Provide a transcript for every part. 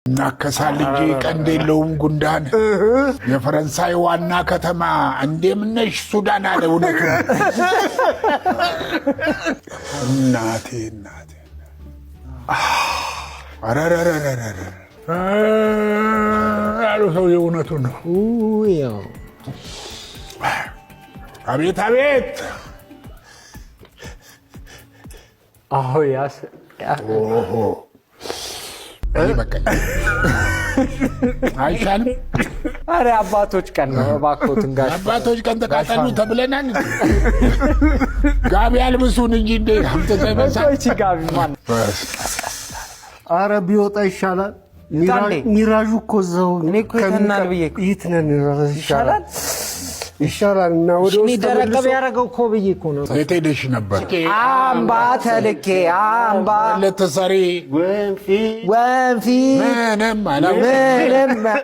ናከሳል እንጂ ቀንድ የለውም ጉንዳን የፈረንሳይ ዋና ከተማ እንደምነሽ ሱዳን አለ እውነቱ እናቴ አራራራራ አሉ ሰው የእውነቱ ነው አቤት አቤት አዎ ያስ ኦሆ አይሻልም? አረ አባቶች ቀን ነው ባኮትን ጋር አባቶች ቀን ተቃጠሉ ተብለናል። ጋቢ አልብሱን እንጂ እንደ አምጥተበሳ እቺ ጋቢ ማን አረ ቢወጣ ይሻላል። ሚራዡ እኮ እዛው እኔ እኮ ተናል ብዬ ይትነን ይሻላል ይሻላልና ወደ ውስጥ ደረቀብ ያረጋው እኮ ብዬ እኮ ነው። የቴደሽ ነበር አምባ ተልኬ አምባ ለተሰሪ ወንፊ ምንም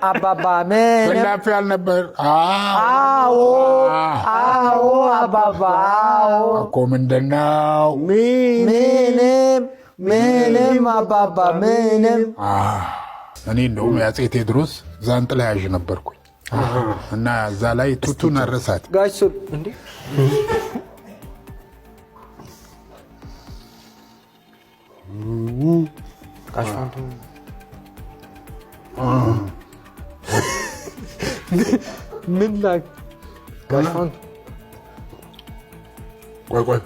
አባባ ምንም ላፍ ያልነበር አዎ አባባ እኮ ምንድነው ምንም አባባ ምንም እኔ እንደውም የአፄ ቴዎድሮስ ዛንጥላ ያዥ ነበርኩኝ እና እዛ ላይ ቱቱን አረሳት ጋይስ እንዴ ጋሽፋንቱ ምን ላይ ጋሽፋንቱ ቆይ